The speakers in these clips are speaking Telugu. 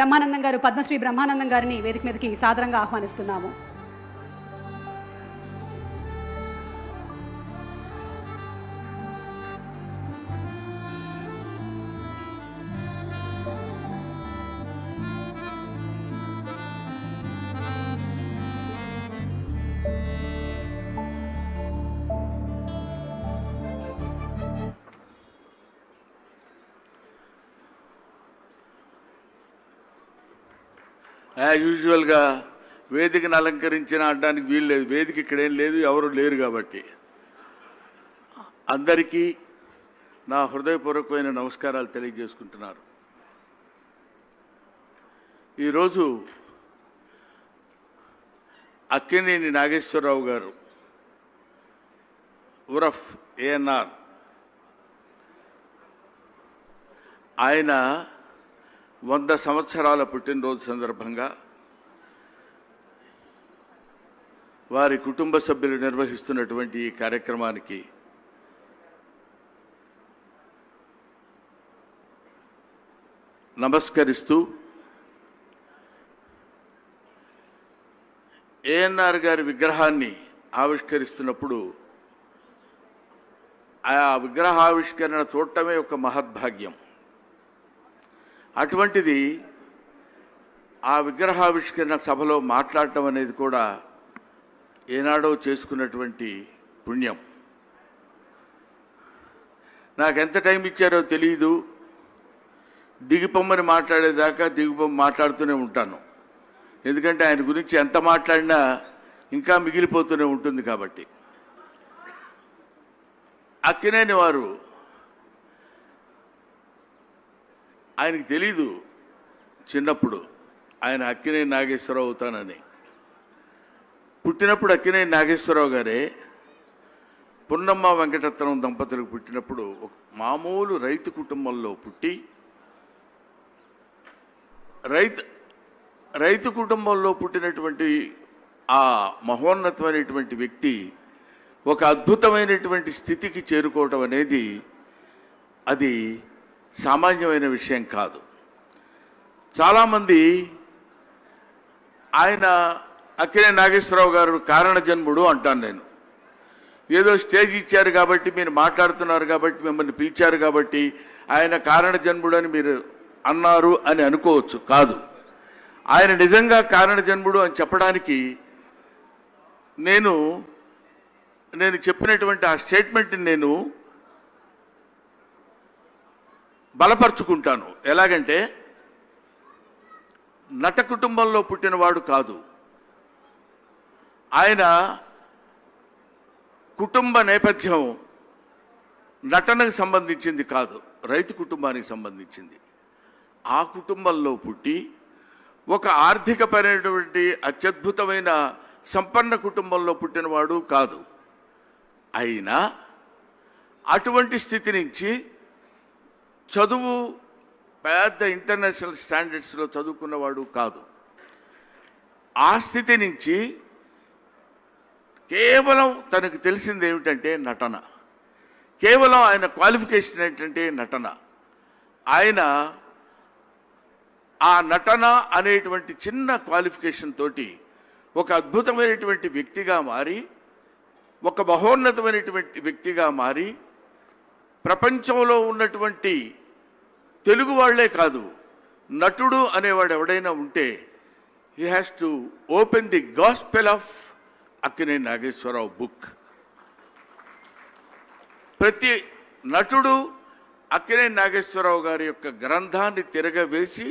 బ్రహ్మానందం గారు, పద్మశ్రీ బ్రహ్మానందం గారిని వేదిక మీదకి సాదరంగా ఆహ్వానిస్తున్నాము. యాజ్ యూజువల్గా వేదికను అలంకరించిన అనడానికి వీలు లేదు. వేదిక ఇక్కడేం లేదు, ఎవరు లేరు. కాబట్టి అందరికీ నా హృదయపూర్వకమైన నమస్కారాలు తెలియజేసుకుంటున్నారు. ఈరోజు అక్కినేని నాగేశ్వరరావు గారు ఉరఫ్ ఏఎన్ఆర్ ఆయన 100 సంవత్సరాల పుట్టినరోజు సందర్భంగా వారి కుటుంబ సభ్యులు నిర్వహిస్తున్నటువంటి ఈ కార్యక్రమానికి నమస్కరిస్తూ ఏఎన్ఆర్ గారి విగ్రహాన్ని ఆవిష్కరిస్తున్నప్పుడు ఆ విగ్రహావిష్కరణ చూడటమే ఒక మహద్భాగ్యం. అటువంటిది ఆ విగ్రహావిష్కరణ సభలో మాట్లాడటం అనేది కూడా ఏనాడో చేసుకున్నటువంటి పుణ్యం. నాకెంత టైం ఇచ్చారో తెలియదు. దిగిపోమ్మని మాట్లాడేదాకా మాట్లాడుతూనే ఉంటాను. ఎందుకంటే ఆయన గురించి ఎంత మాట్లాడినా ఇంకా మిగిలిపోతూనే ఉంటుంది. కాబట్టి అక్కినేని వారు ఆయనకి తెలీదు చిన్నప్పుడు ఆయన అక్కినేని నాగేశ్వరరావు అవుతానని. పుట్టినప్పుడు అక్కినేని నాగేశ్వరరావు గారే పున్నమ్మ వెంకటరత్నం దంపతులకు పుట్టినప్పుడు ఒక మామూలు రైతు కుటుంబంలో పుట్టి రైతు కుటుంబంలో పుట్టినటువంటి ఆ మహోన్నతమైనటువంటి వ్యక్తి ఒక అద్భుతమైనటువంటి స్థితికి చేరుకోవటం అనేది అది సామాన్యమైన విషయం కాదు. చాలామంది ఆయన అక్కినేని నాగేశ్వరరావు గారు కారణ జన్ముడు అంటాను నేను. ఏదో స్టేజ్ ఇచ్చారు కాబట్టి మీరు మాట్లాడుతున్నారు కాబట్టి మిమ్మల్ని పిలిచారు కాబట్టి ఆయన కారణ జన్ముడు అని మీరు అన్నారు అని అనుకోవచ్చు. కాదు, ఆయన నిజంగా కారణ జన్ముడు అని చెప్పడానికి నేను చెప్పినటువంటి ఆ స్టేట్మెంట్ని నేను బలపరుచుకుంటాను. ఎలాగంటే నట కుటుంబంలో పుట్టినవాడు కాదు. ఆయన కుటుంబ నేపథ్యం నటనకు సంబంధించింది కాదు, రైతు కుటుంబానికి సంబంధించింది. ఆ కుటుంబంలో పుట్టి ఒక ఆర్థికపరమైనటువంటి అత్యద్భుతమైన సంపన్న కుటుంబంలో పుట్టినవాడు కాదు. అయినా అటువంటి స్థితి నుంచి చదువు పెద్ద ఇంటర్నేషనల్ స్టాండర్డ్స్లో చదువుకున్నవాడు కాదు. ఆ స్థితి నుంచి కేవలం తనకు తెలిసింది ఏమిటంటే నటన. కేవలం ఆయన క్వాలిఫికేషన్ ఏంటంటే నటన. ఆయన ఆ నటన అనేటువంటి చిన్న క్వాలిఫికేషన్ తోటి ఒక అద్భుతమైనటువంటి వ్యక్తిగా మారి, ఒక మహోన్నతమైనటువంటి వ్యక్తిగా మారి, ప్రపంచంలో ఉన్నటువంటి తెలుగు వాళ్లే కాదు, నటుడు అనేవాడు ఎవడైనా ఉంటే he has to open the gospel of Akkineni Nageswara Rao book. ప్రతి నటుడు అక్కినేని నాగేశ్వరరావు గారి యొక్క గ్రంథాన్ని తిరగవేసి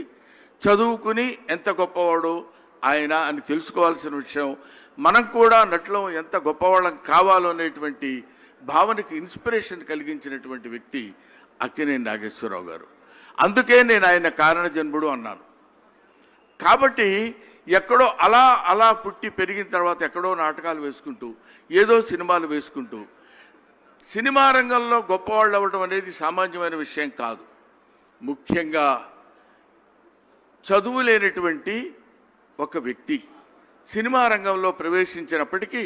చదువుకుని ఎంత గొప్పవాడో ఆయన అని తెలుసుకోవాల్సిన విషయం. మనం కూడా నటులం ఎంత గొప్పవాళ్ళం కావాలో అనేటువంటి భావనకి ఇన్స్పిరేషన్ కలిగించినటువంటి వ్యక్తి అక్కినేని నాగేశ్వరరావు గారు. అందుకే నేను ఆయన కారణ జన్ముడు అన్నాను. కాబట్టి ఎక్కడో అలా అలా పుట్టి పెరిగిన తర్వాత ఎక్కడో నాటకాలు వేసుకుంటూ, ఏదో సినిమాలు వేసుకుంటూ, సినిమా రంగంలో గొప్పవాళ్ళు అవ్వడం అనేది సామాన్యమైన విషయం కాదు. ముఖ్యంగా చదువు లేనటువంటి ఒక వ్యక్తి సినిమా రంగంలో ప్రవేశించినప్పటికీ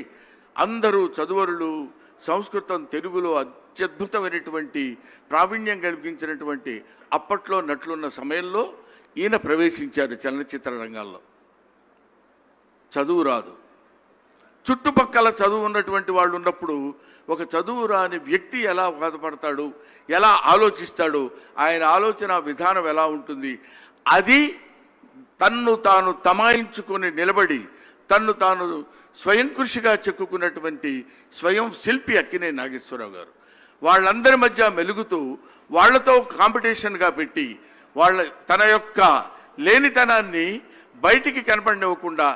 అందరూ చదువరులు, సంస్కృతం తెలుగులో అత్యద్భుతమైనటువంటి ప్రావీణ్యం కలిగించినటువంటి అప్పట్లో నటులున్న సమయంలో ఈయన ప్రవేశించారు చలనచిత్ర రంగాల్లో. చదువు రాదు, చుట్టుపక్కల చదువు ఉన్నటువంటి వాళ్ళు ఉన్నప్పుడు ఒక చదువు రాని వ్యక్తి ఎలా బాధపడతాడు, ఎలా ఆలోచిస్తాడు, ఆయన ఆలోచన విధానం ఎలా ఉంటుంది, అది తన్ను తాను తమాయించుకొని నిలబడి తన్ను తాను స్వయం కృషిగా చెక్కుకున్నటువంటి స్వయం శిల్పి అక్కినేని నాగేశ్వరరావు గారు. వాళ్ళందరి మధ్య మెలుగుతూ వాళ్లతో కాంపిటీషన్గా పెట్టి తన యొక్క లేనితనాన్ని బయటికి కనపడనివ్వకుండా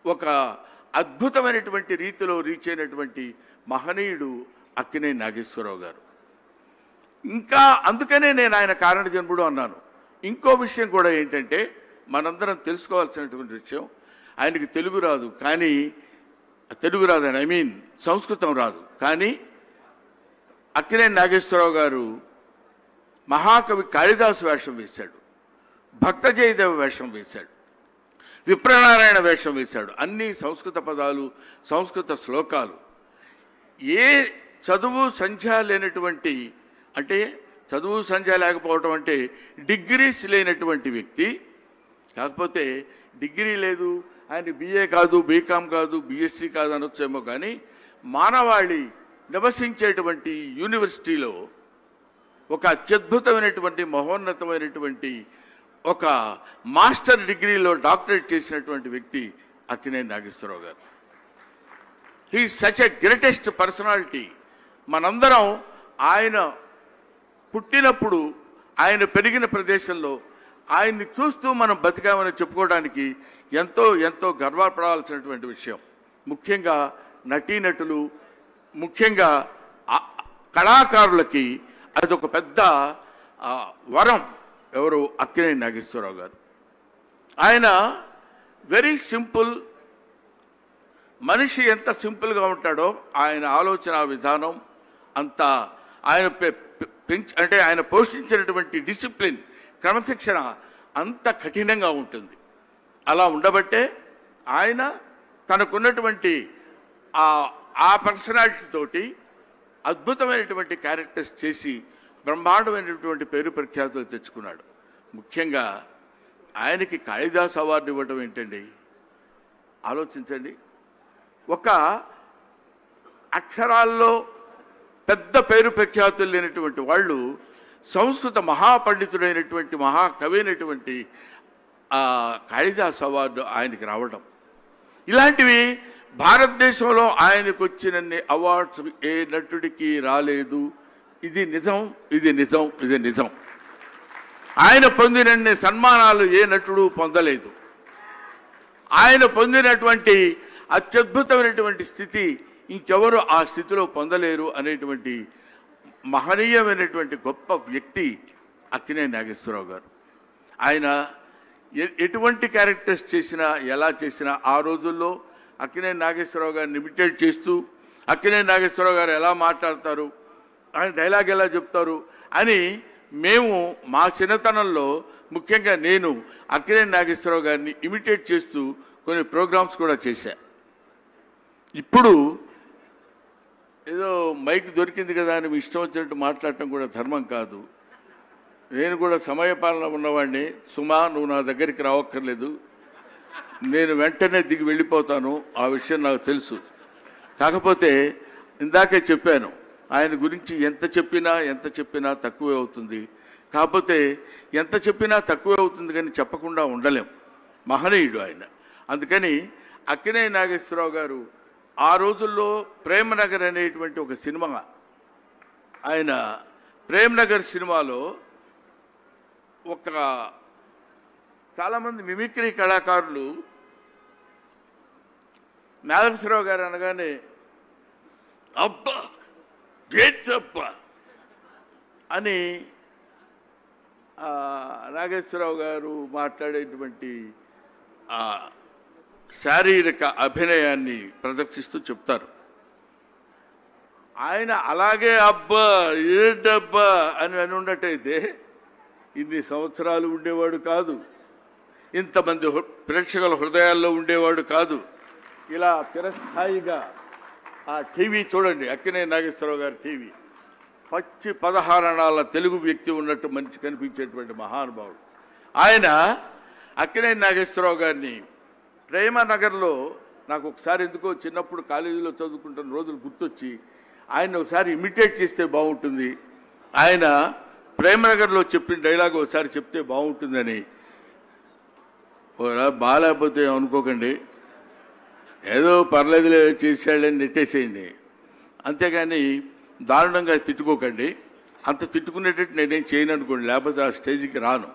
ఒక అద్భుతమైనటువంటి రీతిలో రీచ్ అయినటువంటి మహనీయుడు అక్కినేని నాగేశ్వరరావు గారు. ఇంకా అందుకనే నేను ఆయన కారణ జన్ముడు అన్నాను. ఇంకో విషయం కూడా ఏంటంటే, మనందరం తెలుసుకోవాల్సినటువంటి విషయం, ఆయనకి తెలుగు రాదు, కానీ తెలుగు రాదని ఐ మీన్ సంస్కృతం రాదు, కానీ అక్కినేని నాగేశ్వరరావు గారు మహాకవి కాళిదాసు వేషం వేశాడు, భక్త జయదేవ వేషం వేశాడు, విప్రనారాయణ వేషం వేశాడు. అన్ని సంస్కృత పదాలు, సంస్కృత శ్లోకాలు. ఏ చదువు సంధ్య లేనటువంటి, అంటే చదువు సంధ్య లేకపోవటం అంటే డిగ్రీస్ లేనటువంటి వ్యక్తి, కాకపోతే డిగ్రీ లేదు, ఆయన బిఏ కాదు, బీకామ్ కాదు, బిఎస్సి కాదు అనొచ్చేమో, కానీ మానవాళి నివసించేటువంటి యూనివర్సిటీలో ఒక అత్యద్భుతమైనటువంటి మహోన్నతమైనటువంటి ఒక మాస్టర్ డిగ్రీలో డాక్టరేట్ చేసినటువంటి వ్యక్తి అక్కినేని నాగేశ్వరరావు గారు. He such a greatest personality. మనందరం ఆయన పుట్టినప్పుడు, ఆయన పెరిగిన ప్రదేశంలో ఆయన్ని చూస్తూ మనం బతికామని చెప్పుకోవడానికి ఎంతో ఎంతో గర్వపడాల్సినటువంటి విషయం. ముఖ్యంగా నటీనటులు, ముఖ్యంగా కళాకారులకి అదొక పెద్ద వరం. ఎవరు? అక్కినేని నాగేశ్వరరావు గారు. ఆయన వెరీ సింపుల్ మనిషి. ఎంత సింపుల్గా ఉంటాడో ఆయన ఆలోచన విధానం అంత, ఆయన అంటే ఆయన పోషించినటువంటి డిసిప్లిన్, క్రమశిక్షణ అంత కఠినంగా ఉంటుంది. అలా ఉండబట్టే ఆయన తనకున్నటువంటి ఆ పర్సనాలిటీ తోటి అద్భుతమైనటువంటి క్యారెక్టర్స్ చేసి బ్రహ్మాండమైనటువంటి పేరు ప్రఖ్యాతులు తెచ్చుకున్నాడు. ముఖ్యంగా ఆయనకి కాళిదాస్ అవార్డు ఇవ్వడం ఏంటండి, ఆలోచించండి. ఒక అక్షరాల్లో పెద్ద పేరు ప్రఖ్యాతులు లేనటువంటి వాళ్ళు సంస్కృత మహాపండితుడైనటువంటి మహాకవి అయినటువంటి కాళిదాస్ అవార్డు ఆయనకి రావడం, ఇలాంటివి భారతదేశంలో ఆయనకు వచ్చినన్ని అవార్డ్స్ ఏ నటుడికి రాలేదు. ఇది నిజం, ఇది నిజం, ఇది నిజం. ఆయన పొందినన్ని సన్మానాలు ఏ నటుడు పొందలేదు. ఆయన పొందినటువంటి అత్యద్భుతమైనటువంటి స్థితి ఇంకెవరు ఆ స్థితిలో పొందలేరు అనేటువంటి మహనీయమైనటువంటి గొప్ప వ్యక్తి అక్కినేని నాగేశ్వరరావు గారు. ఆయన ఎటువంటి క్యారెక్టర్స్ చేసినా, ఎలా చేసినా ఆ రోజుల్లో అక్కినేని నాగేశ్వరరావు గారిని ఇమిటేట్ చేస్తూ, అక్కినేని నాగేశ్వరరావు గారు ఎలా మాట్లాడతారు, ఆయన డైలాగ్ ఎలా చెప్తారు అని మేము మా చిన్నతనంలో, ముఖ్యంగా నేను అక్కినేని నాగేశ్వరరావు గారిని ఇమిటేట్ చేస్తూ కొన్ని ప్రోగ్రామ్స్ కూడా చేశా. ఇప్పుడు ఏదో మైక్ దొరికింది కదా అని ఇష్టం వచ్చినట్టు మాట్లాడటం కూడా ధర్మం కాదు. నేను కూడా సమయపాలన ఉన్నవాడిని. సుమా, నువ్వు నా దగ్గరికి రావక్కర్లేదు, నేను వెంటనే దిగి వెళ్ళిపోతాను, ఆ విషయం నాకు తెలుసు. కాకపోతే ఇందాకే చెప్పాను, ఆయన గురించి ఎంత చెప్పినా తక్కువే అవుతుంది. కాకపోతే ఎంత చెప్పినా తక్కువే అవుతుంది, కానీ చెప్పకుండా ఉండలేం. మహనీయుడు ఆయన. అందుకని అక్కినేని నాగేశ్వరరావు గారు ఆ రోజుల్లో ప్రేమనగర్ అనేటువంటి ఒక సినిమా, ఆయన ప్రేమనగర్ సినిమాలో ఒక చాలామంది మిమిక్రీ కళాకారులు నాగేశ్వరరావు గారు అనగానే అబ్బా గేట్ అబ్బా అని నాగేశ్వరరావు గారు మాట్లాడేటువంటి శారీరక అభినయాన్ని ప్రదర్శిస్తూ చెప్తారు. ఆయన అలాగే అబ్బా ఏంటబ్బా అని ఉన్నట్టయితే ఇన్ని సంవత్సరాలు ఉండేవాడు కాదు, ఇంతమంది ప్రేక్షకుల హృదయాల్లో ఉండేవాడు కాదు. ఇలా చిరస్థాయిగా ఆ టీవీ చూడండి, అక్కినేని నాగేశ్వరరావు గారి టీవీ, పచ్చి 16 అణాల తెలుగు వ్యక్తి ఉన్నట్టు మనిషి కనిపించేటువంటి మహానుభావుడు. ఆయన అక్కినేని నాగేశ్వరరావు గారిని ప్రేమనగర్లో నాకు ఒకసారి ఎందుకో చిన్నప్పుడు కాలేజీలో చదువుకుంటున్న రోజులు గుర్తొచ్చి ఆయన ఒకసారి ఇమిటేట్ చేస్తే బాగుంటుంది, ఆయన ప్రేమనగర్లో చెప్పిన డైలాగ్ ఒకసారి చెప్తే బాగుంటుందని. బాగాలేకపోతే అనుకోకండి, ఏదో పర్లేదులే చేసేయాలని నెట్టేసేయండి, అంతేగాని దారుణంగా తిట్టుకోకండి. అంత తిట్టుకునేటట్టు నేనేం చేయను అనుకోండి, లేకపోతే ఆ స్టేజ్కి రాను.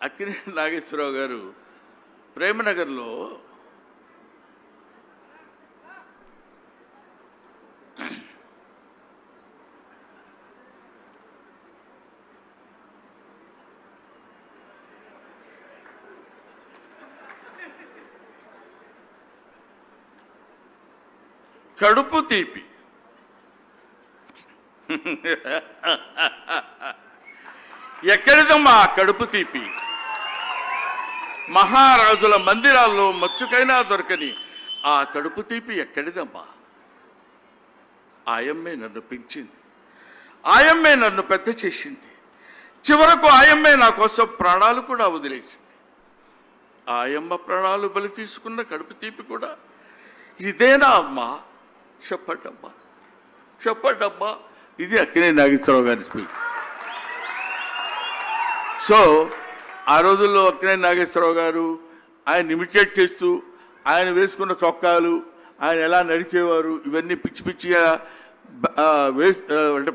అక్కినేని నాగేశ్వరరావు గారు ప్రేమనగర్లో కడుపు తీపి ఎక్కడిదమ్మా కడుపు తీపి? మహారాజుల మందిరాల్లో మచ్చుకైనా దొరకని ఆ కడుపు తీపి ఎక్కడిదమ్మా? ఆయమ్మే నన్ను పెంచింది, ఆయమ్మే నన్ను పెద్ద చేసింది, చివరకు ఆయమ్మే నా కోసం ప్రాణాలు కూడా వదిలేసింది. ఆయమ్మ ప్రాణాలు బలి తీసుకున్న కడుపు తీపి కూడా ఇదేనా అమ్మా? చెప్పండమ్మా, చెప్పండమ్మా. ఇది అక్కినేని నాగేశ్వరరావు గారి స్పీచ్. సో ఆ రోజుల్లో అక్కినేని నాగేశ్వరరావు గారు ఆయన ఇమిటేట్ చేస్తూ ఆయన వేసుకున్న చొక్కాలు, ఆయన ఎలా నడిచేవారు, ఇవన్నీ పిచ్చి పిచ్చిగా అంటే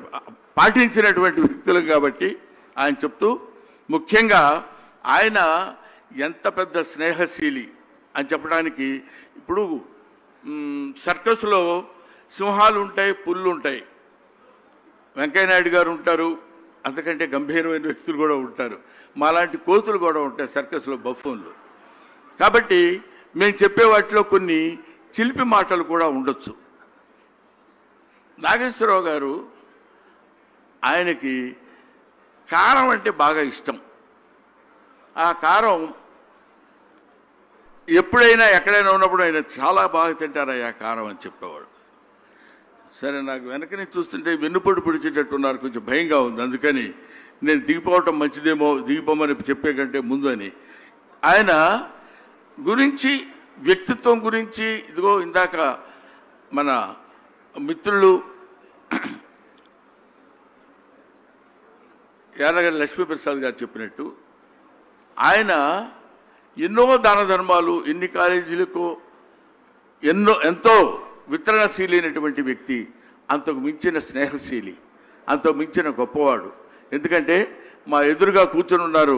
పాటించినటువంటి వ్యక్తులు కాబట్టి ఆయన చెప్తూ, ముఖ్యంగా ఆయన ఎంత పెద్ద స్నేహశీలి అని చెప్పడానికి, ఇప్పుడు సర్కస్లో సింహాలు ఉంటాయి, పుళ్ళు ఉంటాయి, వెంకయ్యనాయుడు గారు ఉంటారు, అంతకంటే గంభీరమైన వ్యక్తులు కూడా ఉంటారు, మాలాంటి కోతులు కూడా ఉంటాయి సర్కస్లో, బఫూన్లు. కాబట్టి మేము చెప్పే వాటిలో కొన్ని చిలిపి మాటలు కూడా ఉండొచ్చు. నాగేశ్వరరావు గారు ఆయనకి కారం అంటే బాగా ఇష్టం. ఆ కారం ఎప్పుడైనా ఎక్కడైనా ఉన్నప్పుడు ఆయన చాలా బాగా తింటారయ్యా కారం అని చెప్పేవాడు. సరే, నాకు వెనకని చూస్తుంటే వెన్నుపొడి పొడిచేటట్టున్నారు, కొంచెం భయంగా ఉంది, అందుకని నేను దిగిపోవటం మంచిదేమో, దిగిపోమని చెప్పే కంటే ముందు అని. ఆయన గురించి, వ్యక్తిత్వం గురించి, ఇదిగో ఇందాక మన మిత్రులు యాదగిరి లక్ష్మీప్రసాద్ గారు చెప్పినట్టు, ఆయన ఎన్నో దాన ధర్మాలు, ఎన్ని కాలేజీలకు ఎంతో వితరణశీలి అయినటువంటి వ్యక్తి, అంతకు మించిన స్నేహశీలి, అంతకు మించిన గొప్పవాడు. ఎందుకంటే మా ఎదురుగా కూర్చొని ఉన్నారు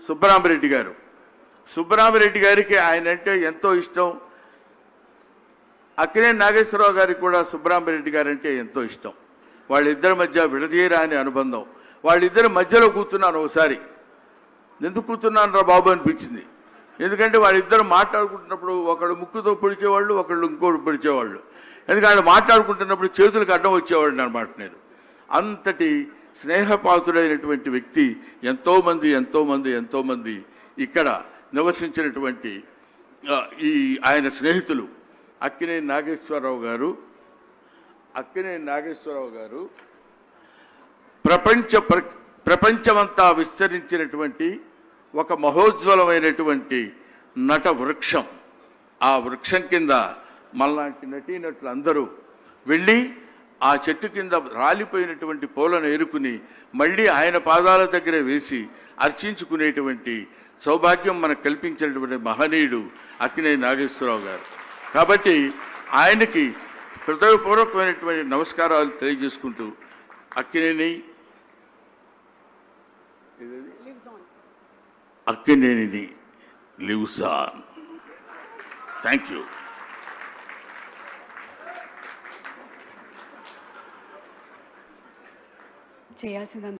సుబ్బరామిరెడ్డి గారు. సుబ్బరామిరెడ్డి గారికి ఆయన అంటే ఎంతో ఇష్టం. అక్కినేని నాగేశ్వరరావు గారికి కూడా సుబ్బరామిరెడ్డి గారు అంటే ఎంతో ఇష్టం. వాళ్ళిద్దరి మధ్య విడదీయరాని అనుబంధం. వాళ్ళిద్దరి మధ్యలో కూర్చున్నాను ఒకసారి. ఎందుకు కూర్చున్నాను రా బాబు అనిపించింది. ఎందుకంటే వాళ్ళిద్దరు మాట్లాడుకుంటున్నప్పుడు ఒకళ్ళు ముక్కుతో పొడిచేవాళ్ళు, ఒకళ్ళు ఇంకోటి పొడిచేవాళ్ళు. ఎందుకంటే వాళ్ళు మాట్లాడుకుంటున్నప్పుడు చేతులకు అడ్డం వచ్చేవాళ్ళు అనమాట. నేను అంతటి స్నేహపాతుడైనటువంటి వ్యక్తి. ఎంతోమంది ఇక్కడ నివసించినటువంటి ఈ ఆయన స్నేహితులు అక్కినేని నాగేశ్వరరావు గారు ప్రపంచమంతా విస్తరించినటువంటి ఒక మహోజ్వలమైనటువంటి నట వృక్షం. ఆ వృక్షం కింద మనలాంటి నటీనటులు అందరూ వెళ్ళి ఆ చెట్టు కింద రాలిపోయినటువంటి పూలను ఏరుకుని మళ్ళీ ఆయన పాదాల దగ్గర వేసి అర్చించుకునేటువంటి సౌభాగ్యం మనకు కల్పించినటువంటి మహనీయుడు అక్కినేని నాగేశ్వరరావు గారు. కాబట్టి ఆయనకి హృదయపూర్వకమైనటువంటి నమస్కారాలు తెలియజేసుకుంటూ Akkineni lives on. Thank you. చేయాల్సిందంతా